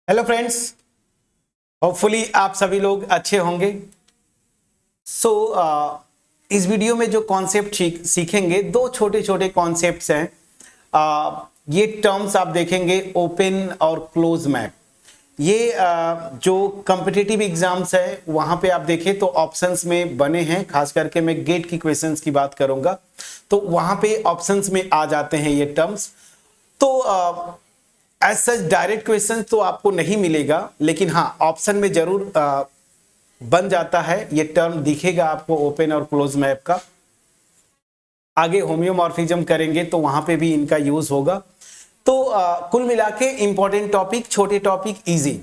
Hello friends, hopefully आप सभी लोग अच्छे होंगे। सो इस वीडियो में जो कॉन्सेप्ट सीखेंगे, दो छोटे छोटे कॉन्सेप्ट्स हैं। ये टर्म्स आप देखेंगे, ओपन और क्लोज मैप। ये जो कॉम्पिटिटिव एग्जाम्स है वहां पे आप देखें तो ऑप्शंस में बने हैं। खास करके मैं गेट की क्वेश्चंस की बात करूंगा तो वहां पे ऑप्शंस में आ जाते हैं ये टर्म्स। तो एज सच डायरेक्ट क्वेश्चन तो आपको नहीं मिलेगा, लेकिन हाँ ऑप्शन में जरूर बन जाता है। ये टर्म दिखेगा आपको ओपन और क्लोज मैप का। आगे होम्योमॉर्फिज्म करेंगे तो वहां पे भी इनका यूज होगा। तो कुल मिला के इंपॉर्टेंट टॉपिक, छोटे टॉपिक, इजी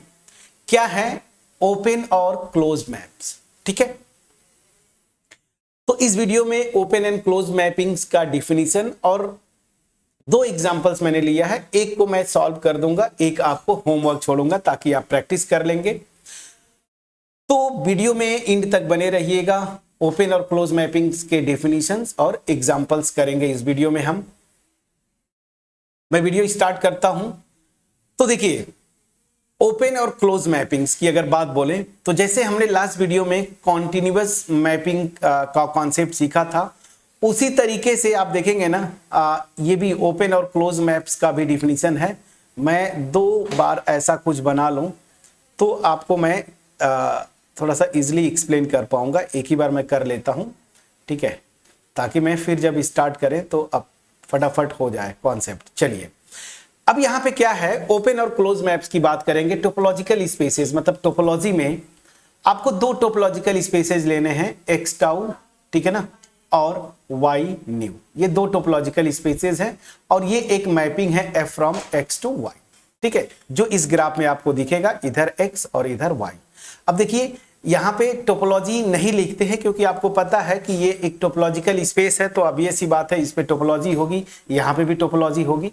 क्या है, ओपन और क्लोज मैप्स। ठीक है, तो इस वीडियो में ओपन एंड क्लोज मैपिंग्स का डिफिनीशन और दो एग्जाम्पल्स मैंने लिया है। एक को मैं सॉल्व कर दूंगा, एक आपको होमवर्क छोड़ूंगा ताकि आप प्रैक्टिस कर लेंगे। तो वीडियो में एंड तक बने रहिएगा। ओपन और क्लोज मैपिंग्स के डेफिनेशंस और एग्जाम्पल्स करेंगे इस वीडियो में हम। मैं वीडियो स्टार्ट करता हूं। तो देखिए, ओपन और क्लोज मैपिंग्स की अगर बात बोलें तो जैसे हमने लास्ट वीडियो में कॉन्टिन्यूअस मैपिंग का कॉन्सेप्ट सीखा था, उसी तरीके से आप देखेंगे ना, ये भी ओपन और क्लोज मैप्स का भी डिफिनीशन है। मैं दो बार ऐसा कुछ बना लूं तो आपको मैं थोड़ा सा इजीली एक्सप्लेन कर पाऊंगा। एक ही बार मैं कर लेता हूं, ठीक है, ताकि मैं फिर जब स्टार्ट करें तो अब फटाफट हो जाए कॉन्सेप्ट। चलिए, अब यहां पे क्या है, ओपन और क्लोज मैप्स की बात करेंगे। टोपोलॉजिकल स्पेसेस, मतलब टोपोलॉजी में आपको दो टोपोलॉजिकल स्पेसेस लेने हैं, एक्स टाउ, ठीक है ना, और y न्यू। ये दो टोपोलॉजिकल स्पेसेस हैं और ये एक मैपिंग है f from x to y। ठीक है, जो इस ग्राफ में आपको दिखेगा, इधर x और इधर y। अब देखिए, यहां पे टोपोलॉजी नहीं लिखते हैं क्योंकि आपको पता है कि ये एक टोपोलॉजिकल स्पेस है, तो अब ये सी बात है, इस पे टोपोलॉजी होगी, यहां पे भी टोपोलॉजी होगी।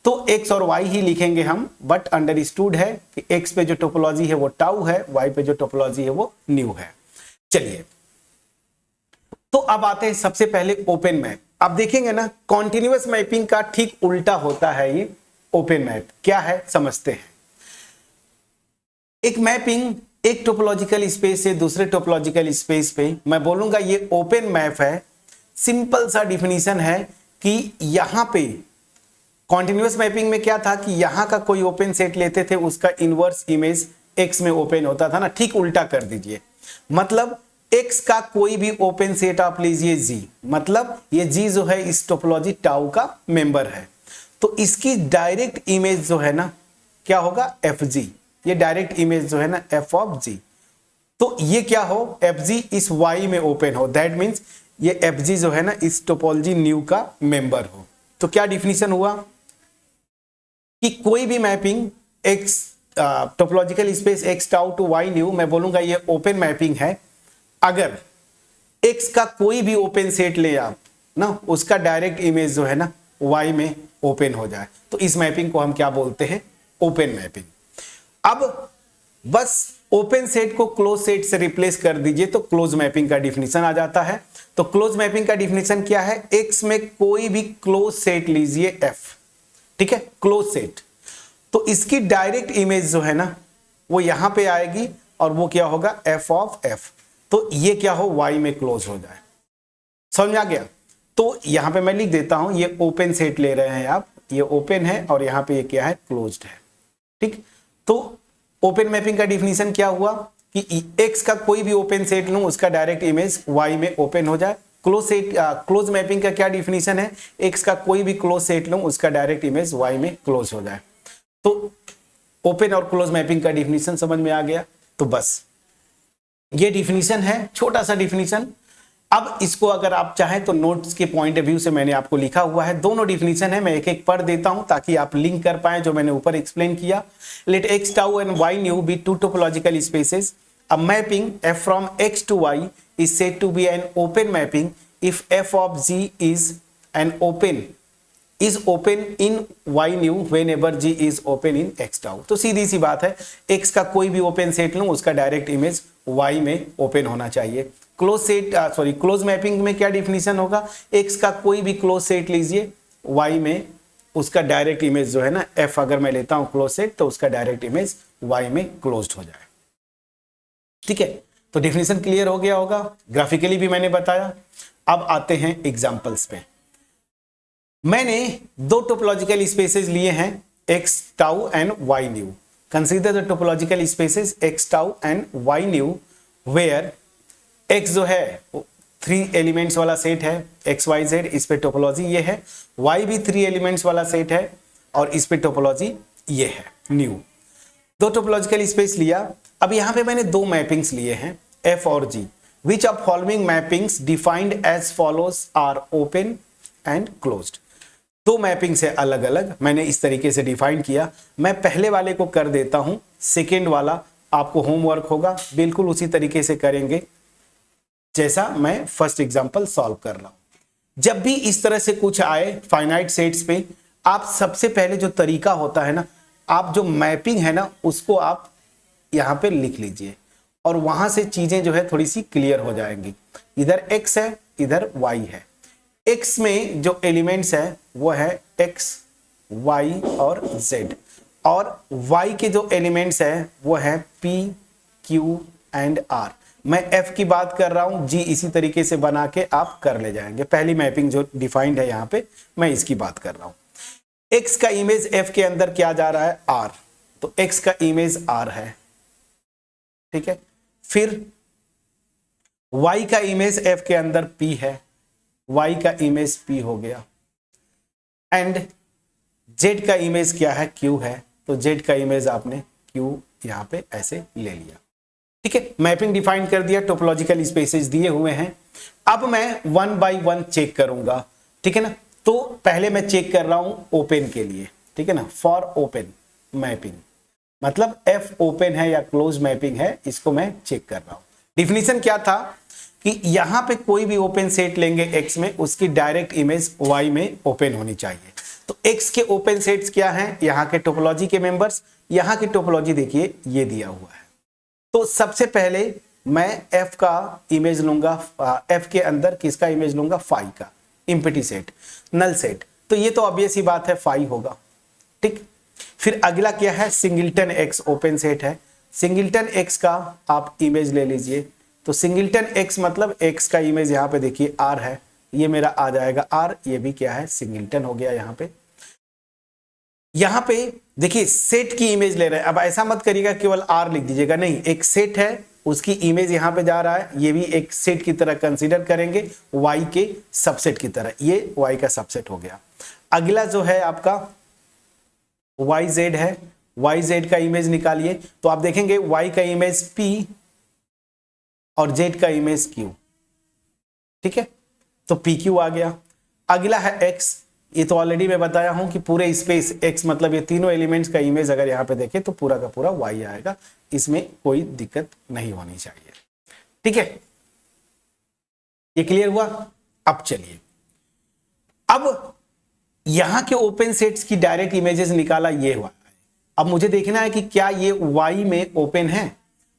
तो x और y ही लिखेंगे हम, बट अंडरस्टूड है कि x पे जो टोपोलॉजी है वो टाउ है, y पे जो टोपोलॉजी है वो न्यू है। चलिए, तो अब आते हैं सबसे पहले ओपन मैप। आप देखेंगे ना, कॉन्टिन्यूअस मैपिंग का ठीक उल्टा होता है ये ओपन मैप। क्या है समझते हैं। एक मैपिंग एक टोपोलॉजिकल स्पेस से दूसरे टोपोलॉजिकल स्पेस पे, मैं बोलूंगा ये ओपन मैप है। सिंपल सा डिफिनीशन है कि यहां पे कॉन्टिन्यूअस मैपिंग में क्या था कि यहां का कोई ओपन सेट लेते थे, उसका इनवर्स इमेज एक्स में ओपन होता था ना। ठीक उल्टा कर दीजिए, मतलब x का कोई भी ओपन सेट आप लीजिए g, मतलब ये g जो है इस टोपोलॉजी टाउ का मेंबर है, तो इसकी डायरेक्ट इमेज जो है ना क्या होगा, fg। ये डायरेक्ट इमेज जो है ना f ऑफ g, तो ये क्या हो, fg इस y में ओपन हो, दैट मीन्स ये fg जो है ना इस टोपोलॉजी न्यू का मेंबर हो। तो क्या डिफिनीशन हुआ कि कोई भी mapping x topological space x tau to y nu, मैं बोलूंगा ये ओपन मैपिंग है अगर x का कोई भी ओपन सेट ले आप ना, उसका डायरेक्ट इमेज जो है ना y में ओपन हो जाए, तो इस मैपिंग को हम क्या बोलते हैं, ओपन मैपिंग। अब बस ओपन सेट को क्लोज सेट से रिप्लेस कर दीजिए तो क्लोज मैपिंग का डिफिनीशन आ जाता है। तो क्लोज मैपिंग का डिफिनीशन क्या है, x में कोई भी क्लोज सेट लीजिए f, ठीक है, क्लोज सेट, तो इसकी डायरेक्ट इमेज जो है ना वो यहां पे आएगी और वो क्या होगा, f ऑफ f। तो ये क्या हो, y में क्लोज हो जाए। समझ आ गया। तो यहां पे मैं लिख देता हूं, ये ओपन सेट ले रहे हैं आप, ये ओपन है और यहां पे ये क्या है, क्लोज्ड है। ठीक, तो ओपन मैपिंग का डिफिनीशन क्या हुआ कि x का कोई भी ओपन सेट लूं, उसका डायरेक्ट इमेज y में ओपन हो जाए। क्लोज सेट, क्लोज मैपिंग का क्या डिफिनीशन है, x का कोई भी क्लोज सेट लूं, उसका डायरेक्ट इमेज y में क्लोज हो जाए। तो ओपन और क्लोज मैपिंग का डिफिनीशन समझ में आ गया। तो बस ये डिफिनीशन है, छोटा सा डिफिनीशन। अब इसको अगर आप चाहें तो नोट्स के पॉइंट ऑफ व्यू से मैंने आपको लिखा हुआ है, दोनों डिफिनीशन है, मैं एक एक पढ़ देता हूं ताकि आप लिंक कर पाए जो मैंने ऊपर एक्सप्लेन किया। Let x tau and y nu be to topological spaces, a mapping f from x to y is said to be an open mapping if f of g is open in y new whenever g is open in x tau। तो सीधी सी बात है, x का कोई भी open set लूं, उसका direct image y में open होना चाहिए। क्लोज मैपिंग में क्या डिफिनीशन होगा, x का कोई भी क्लोज सेट लीजिए, y में उसका डायरेक्ट इमेज जो है ना f अगर मैं लेता हूं क्लोज सेट तो उसका डायरेक्ट इमेज y में क्लोज्ड हो जाए। ठीक है, तो डेफिनेशन क्लियर हो गया होगा, ग्राफिकली भी मैंने बताया। अब आते हैं एग्जांपल्स पे। मैंने दो टोपोलॉजिकल स्पेसेस लिए हैं x tau and y nu. Consider the topological spaces x tau and y nu where x जो है 3 एलिमेंट्स वाला सेट है x y z, इस पे टोपोलॉजी ये है, y भी 3 एलिमेंट्स वाला सेट है और इस पे टोपोलॉजी ये है न्यू। दो टोपोलॉजिकल स्पेस लिया। अब यहां पे मैंने दो मैपिंग्स लिए हैं f और g, which of following mappings defined as follows are open and closed. दो मैपिंग्स है अलग अलग, मैंने इस तरीके से डिफाइन किया। मैं पहले वाले को कर देता हूं, सेकेंड वाला आपको होमवर्क होगा, बिल्कुल उसी तरीके से करेंगे जैसा मैं फर्स्ट एग्जांपल सॉल्व कर रहा हूं। जब भी इस तरह से कुछ आए फाइनाइट सेट्स पे, आप सबसे पहले जो तरीका होता है ना, आप जो मैपिंग है ना उसको आप यहां पे लिख लीजिए और वहां से चीजें जो है थोड़ी सी क्लियर हो जाएंगी। इधर x है, इधर y है। x में जो एलिमेंट्स है वो है x, y और z, और y के जो एलिमेंट्स है वो है p, q एंड r। मैं f की बात कर रहा हूं, g इसी तरीके से बना के आप कर ले जाएंगे। पहली मैपिंग जो डिफाइंड है यहां पे मैं इसकी बात कर रहा हूं। x का इमेज f के अंदर क्या जा रहा है r, तो x का इमेज r है। ठीक है, फिर y का इमेज f के अंदर p है, y का इमेज p हो गया, एंड z का इमेज क्या है q है, तो z का इमेज आपने q यहां पे ऐसे ले लिया। ठीक है, मैपिंग डिफाइन कर दिया, टोपोलॉजिकल स्पेसेस दिए हुए हैं। अब मैं 1 बाय 1 चेक करूंगा। ठीक है ना, तो पहले मैं चेक कर रहा हूं ओपन के लिए। ठीक है ना, फॉर ओपन मैपिंग, मतलब f ओपन है या क्लोज मैपिंग है, इसको मैं चेक कर रहा हूं। डिफिनीशन क्या था कि यहां पे कोई भी ओपन सेट लेंगे x में, उसकी डायरेक्ट इमेज y में ओपन होनी चाहिए। तो x के ओपन सेट्स क्या हैं, यहां के टोपोलॉजी के मेंबर्स। यहां की टोपोलॉजी देखिए ये दिया हुआ है। तो सबसे पहले मैं f का इमेज लूंगा, f के अंदर किसका इमेज लूंगा, फाई का, इम्पिटी सेट, नल सेट। तो ये तो ऑब्वियस ही बात है फाई होगा। ठीक, फिर अगला क्या है, सिंगल्टन x ओपन सेट है। सिंगल्टन x का आप इमेज ले लीजिए। तो सिंगल्टन x मतलब x का इमेज यहाँ पे देखिए r है, ये मेरा आ जाएगा r, ये भी क्या है सिंगल्टन हो गया। यहाँ पे देखिए सेट की इमेज ले रहे हैं। अब ऐसा मत करिएगा केवल r लिख दीजिएगा, नहीं, एक सेट है उसकी इमेज यहाँ पे जा रहा है, ये भी एक सेट की तरह कंसीडर करेंगे, y के सबसेट की तरह, ये y का सबसेट हो गया। अगला जो है आपका yz है, yz का इमेज निकालिए। तो आप देखेंगे y का इमेज p और z का इमेज q। ठीक है, तो pq आ गया। अगला है x, ये तो ऑलरेडी मैं बताया हूं कि पूरे स्पेस x मतलब ये तीनों एलिमेंट्स का इमेज अगर यहां पे देखें तो पूरा का पूरा y आएगा, इसमें कोई दिक्कत नहीं होनी चाहिए। ठीक है, ये क्लियर हुआ। अब चलिए, अब यहां के ओपन सेट्स की डायरेक्ट इमेजेस निकाला, ये हुआ। अब मुझे देखना है कि क्या ये y में ओपन है।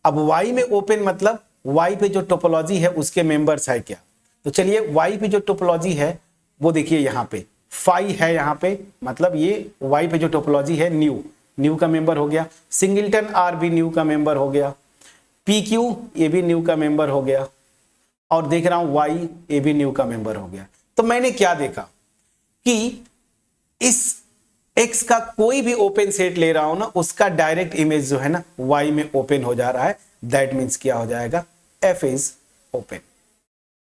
अब y में ओपन मतलब y पे जो टोपोलॉजी है उसके मेंबर्स है क्या। तो चलिए y पे जो टोपोलॉजी है वो देखिए यहाँ पे फाई है, यहाँ पे मतलब ये y पे जो टोपोलॉजी है न्यू का मेंबर हो गया। सिंगल्टन r भी न्यू का मेंबर हो गया, pq ये भी न्यू का मेंबर हो गया, और देख रहा हूं y ये भी न्यू का मेंबर हो गया। तो मैंने क्या देखा कि इस x का कोई भी ओपन सेट ले रहा हूं ना, उसका डायरेक्ट इमेज जो है ना y में ओपन हो जा रहा है। दैट मीन्स क्या हो जाएगा, f इज ओपन।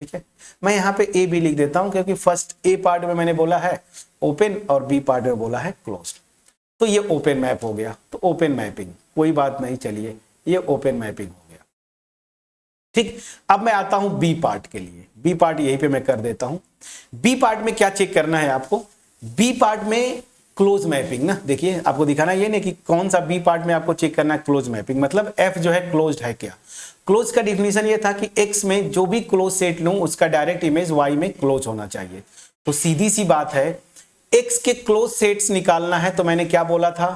ठीक है, मैं यहां पे a भी लिख देता हूं क्योंकि फर्स्ट a पार्ट में मैंने बोला है ओपन और b पार्ट में बोला है क्लोज्ड। तो ये ओपन मैप हो गया, तो ओपन मैपिंग कोई बात नहीं, चलिए ये ओपन मैपिंग हो गया। ठीक, अब मैं आता हूं बी पार्ट के लिए। बी पार्ट यहीं पे मैं कर देता हूं। बी पार्ट में क्या चेक करना है आपको, बी पार्ट में क्लोज मैपिंग ना, देखिए आपको दिखाना ये नहीं कि कौन सा बी पार्ट में आपको चेक करना है क्लोज मैपिंग, मतलब f जो है क्लोज्ड है क्या। क्लोज का डिफिनीशन ये था कि x में जो भी क्लोज सेट लूं उसका डायरेक्ट इमेज y में क्लोज होना चाहिए। तो सीधी सी बात है, x के क्लोज सेट्स निकालना है। तो मैंने क्या बोला था,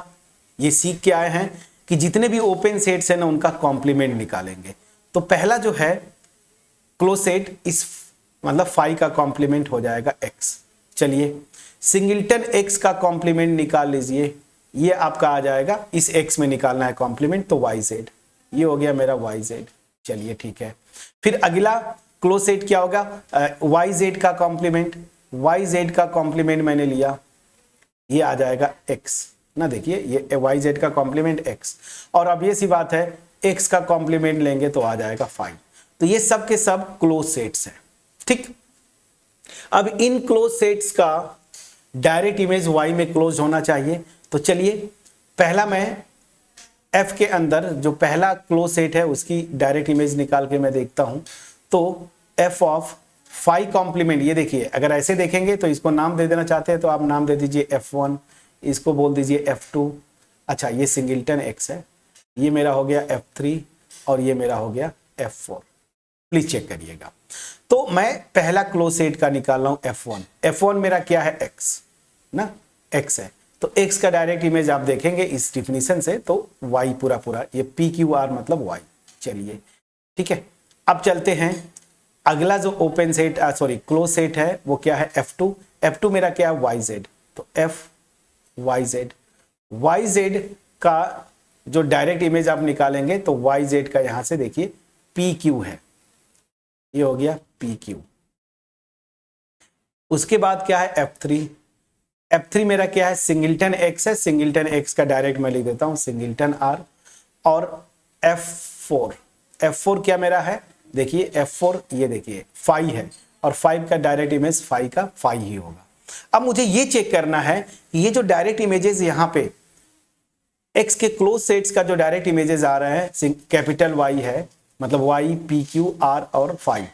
ये सीख के आए हैं कि जितने भी ओपन सेट्स हैं ना उनका कॉम्प्लीमेंट निकालेंगे। तो पहला जो है क्लोज सेट इस मतलब फाई का कॉम्प्लीमेंट हो जाएगा x। चलिए सिंगलटन x का कॉम्प्लीमेंट निकाल लीजिए, ये आपका आ जाएगा, इस x में निकालना है कॉम्प्लीमेंट, तो yz, ये हो गया मेरा yz। चलिए ठीक है, फिर अगला क्लोज सेट क्या होगा, yz का कॉम्प्लीमेंट, yz का कॉम्प्लीमेंट मैंने लिया, ये आ जाएगा x ना, देखिए ये yz का कॉम्प्लीमेंट x, और अब ये सी बात है x का कॉम्प्लीमेंट लेंगे तो आ जाएगा 5। तो ये सब के सब क्लोज सेट्स हैं, ठीक। अब इन क्लोज सेट्स का डायरेक्ट इमेज y में क्लोज होना चाहिए, तो चलिए पहला मैं f के अंदर जो पहला क्लोज सेट है उसकी डायरेक्ट इमेज निकाल के मैं देखता हूं। तो f ऑफ 5 कॉम्प्लीमेंट, ये देखिए अगर ऐसे देखेंगे तो इसको नाम दे देना चाहते हैं तो आप नाम दे दीजिए f1, इसको बोल दीजिए f2, अच्छा ये सिंगलटन x है, ये मेरा हो गया f3 और ये मेरा हो गया f4, प्लीज चेक करिएगा। तो मैं पहला क्लोज सेट का निकाल रहा हूं f1, f1 मेरा क्या है x ना, x है, तो x का डायरेक्ट इमेज आप देखेंगे इस डिफिनीशन से तो y पूरा पूरा, ये PQR मतलब y। चलिए ठीक है, अब चलते हैं अगला जो open set sorry close set है वो क्या है f2, f2 मेरा क्या है yz, तो yz का जो डायरेक्ट इमेज आप निकालेंगे तो yz का यहां से देखिए PQ है, ये हो गया PQ। उसके बाद क्या है f3 मेरा क्या है, सिंगलटन x है, सिंगलटन x का डायरेक्ट मैं लिख देता हूं सिंगलटन r, और f4 क्या मेरा है, देखिए f4 ये देखिए 5 है, और 5 का डायरेक्ट इमेज 5 का 5 ही होगा। अब मुझे ये चेक करना है ये जो डायरेक्ट इमेजेस यहां पे x के क्लोज सेट्स का जो डायरेक्ट इमेजेस आ रहे हैं कैपिटल Y है, मतलब y PQ R और 5,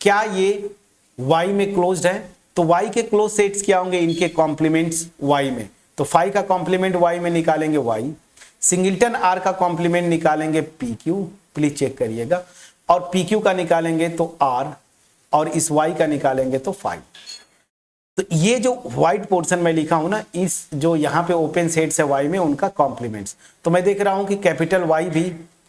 क्या ये y में क्लोज्ड है, तो y के क्लोज सेट्स क्या होंगे, इनके कॉम्प्लीमेंट्स y में, तो 5 का कॉम्प्लीमेंट y में निकालेंगे y, सिंगलटन r का कॉम्प्लीमेंट निकालेंगे PQ, प्लीज चेक करिएगा, और PQ का निकालेंगे तो r, और इस y का निकालेंगे तो 5। तो ये जो व्हाइट पोर्शन में लिखा हूं ना, इस जो यहां पे ओपन सेट्स है y में उनका कॉम्प्लीमेंट्स, तो मैं देख रहा हूं कि कैपिटल Y भी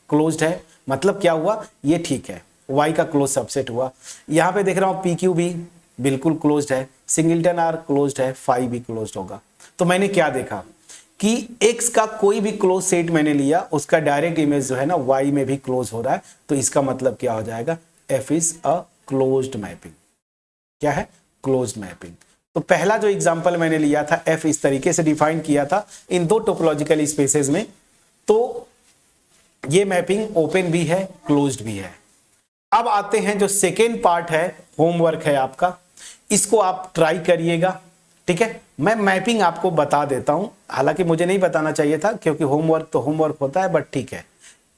क्लोज्ड है, मतलब क्या हुआ, ये ठीक है y का क्लोज सबसेट हुआ। यहां पे देख रहा हूं PQ भी बिल्कुल क्लोज्ड है, सिंगलटन R क्लोज्ड है, 5 भी क्लोज्ड होगा। तो मैंने क्या देखा कि x का कोई भी क्लोज सेट मैंने लिया उसका डायरेक्ट इमेज जो है ना y में भी क्लोज हो रहा है, तो इसका मतलब क्या हो जाएगा, f is a closed mapping. क्या है, क्लोज्ड मैपिंग। तो पहला जो एग्जांपल मैंने लिया था f इस तरीके से डिफाइन किया था इन दो टोपोलॉजिकल स्पेसेस में, तो ये मैपिंग ओपन भी है क्लोज्ड भी है। अब आते हैं जो सेकेंड पार्ट है, होमवर्क है आपका, इसको आप ट्राई करिएगा, ठीक है। मैं मैपिंग आपको बता देता हूं, हालांकि मुझे नहीं बताना चाहिए था क्योंकि होमवर्क तो होमवर्क होता है, बट ठीक है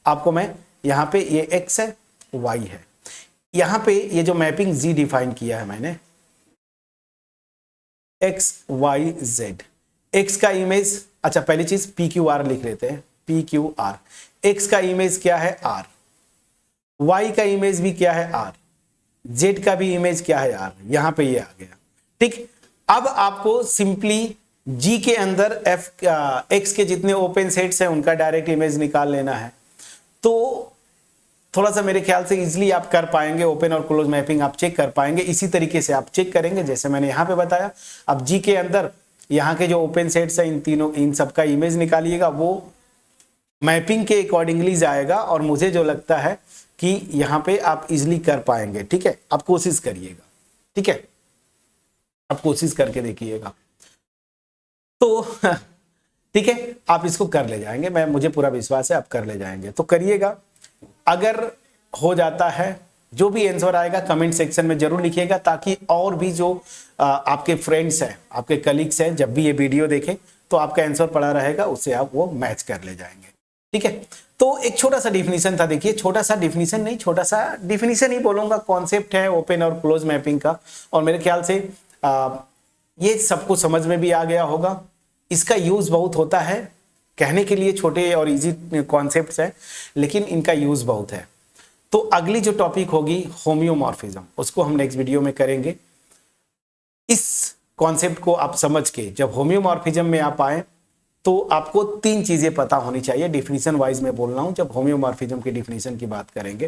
आपको मैं यहां पे ये x है y है, यहां पे ये जो मैपिंग z डिफाइन किया है मैंने x y z, x का इमेज, अच्छा पहली चीज PQR लिख लेते हैं, PQR, x का इमेज क्या है r, y का इमेज भी क्या है r, z का भी इमेज क्या है r, यहां पे ये आ गया, ठीक। अब आपको सिंपली g के अंदर x के जितने ओपन सेट्स हैं उनका डायरेक्ट इमेज निकाल लेना है, तो थोड़ा सा मेरे ख्याल से इजीली आप कर पाएंगे, ओपन और क्लोज मैपिंग आप चेक कर पाएंगे। इसी तरीके से आप चेक करेंगे जैसे मैंने यहां पे बताया। अब जी के अंदर यहाँ के जो ओपन सेट्स हैं इन तीनों, इन सबका इमेज निकालिएगा, वो मैपिंग के अकॉर्डिंगली जाएगा, और मुझे जो लगता है कि यहाँ पे आप इजिली कर पाएंगे, ठीक है। आप कोशिश करिएगा, ठीक है, आप कोशिश करके देखिएगा, तो ठीक है आप इसको कर ले जाएंगे, मुझे पूरा विश्वास है आप कर ले जाएंगे, तो करिएगा। अगर हो जाता है, जो भी आंसर आएगा कमेंट सेक्शन में जरूर लिखिएगा, ताकि और भी जो आपके फ्रेंड्स हैं, आपके कलीग्स हैं, जब भी ये वीडियो देखें तो आपका आंसर पड़ा रहेगा, उससे आप वो मैच कर ले जाएंगे, ठीक है। तो एक छोटा सा डिफिनीशन था, देखिए छोटा सा डिफिनीशन नहीं, छोटा सा डिफिनीशन ही बोलूंगा, कॉन्सेप्ट है ओपन और क्लोज मैपिंग का, और मेरे ख्याल से ये सबको समझ में भी आ गया होगा। इसका यूज बहुत होता है, कहने के लिए छोटे और इजी कॉन्सेप्ट्स हैं, लेकिन इनका यूज बहुत है। तो अगली जो टॉपिक होगी होम्योमॉर्फिज्म, उसको हम नेक्स्ट वीडियो में करेंगे। इस कॉन्सेप्ट को आप समझ के जब होम्योमॉर्फिज्म में आप आए तो आपको 3 चीजें पता होनी चाहिए, डिफिनीशन वाइज में बोल रहा हूं, जब होम्योमॉर्फिज्म की डिफिनीशन की बात करेंगे।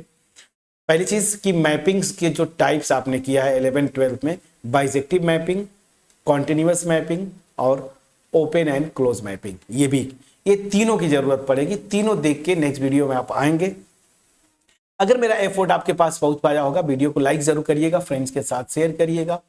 पहली चीज कि मैपिंग्स के जो टाइप्स आपने किया है 11th 12th में, बाइजेक्टिव मैपिंग, कॉन्टिन्यूअस मैपिंग और ओपन एंड क्लोज मैपिंग। ये तीनों की जरूरत पड़ेगी। तीनों देख के नेक्स्ट वीडियो में आप आएंगे। अगर मेरा एफर्ट आपके पास पहुंच पाया होगा, वीडियो को लाइक जरूर करिएगा, फ्रेंड्स के साथ शेयर करिएगा।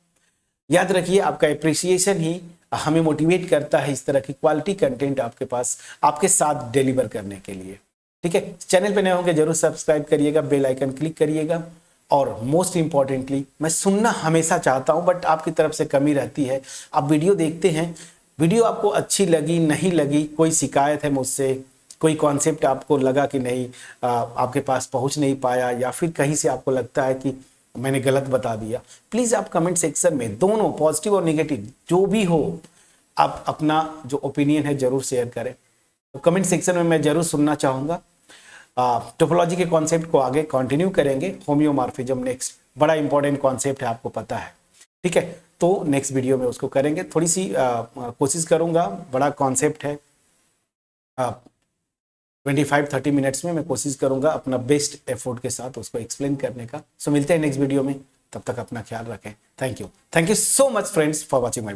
याद रखिए, आपका एप्रिसिएशन ही हमें मोटिवेट करता है इस तरह की क्वालिटी कंटेंट आपके पास, आपके साथ डिलीवर करने के लिए। ठीक है, चैनल पे नए होंगे जरूर सब्सक्राइब करिएगा, बेल आइकन क्लिक करिएगा। और मोस्ट इंपॉर्टेंटली, मैं सुनना हमेशा चाहता हूं, बट आपकी तरफ से कमी रहती है। आप वीडियो देखते हैं, वीडियो आपको अच्छी लगी नहीं लगी, कोई शिकायत है मुझसे, कोई कॉन्सेप्ट आपको लगा कि नहीं आपके पास पहुंच नहीं पाया, या फिर कहीं से आपको लगता है कि मैंने गलत बता दिया, प्लीज़ आप कमेंट सेक्शन में, दोनों पॉजिटिव और नेगेटिव जो भी हो, आप अपना जो ओपिनियन है जरूर शेयर करें। तो कमेंट सेक्शन में मैं जरूर सुनना चाहूँगा। टोपोलॉजी के कॉन्सेप्ट को आगे कंटिन्यू करेंगे। होम्योमॉर्फिज्म नेक्स्ट बड़ा इंपॉर्टेंट कॉन्सेप्ट है, आपको पता है। ठीक है, तो नेक्स्ट वीडियो में उसको करेंगे। थोड़ी सी कोशिश करूँगा, बड़ा कॉन्सेप्ट है, 25-30 मिनट्स में मैं कोशिश करूंगा अपना बेस्ट एफर्ट के साथ उसको एक्सप्लेन करने का। सो मिलते हैं नेक्स्ट वीडियो में, तब तक अपना ख्याल रखें। Thank you so much friends for watching my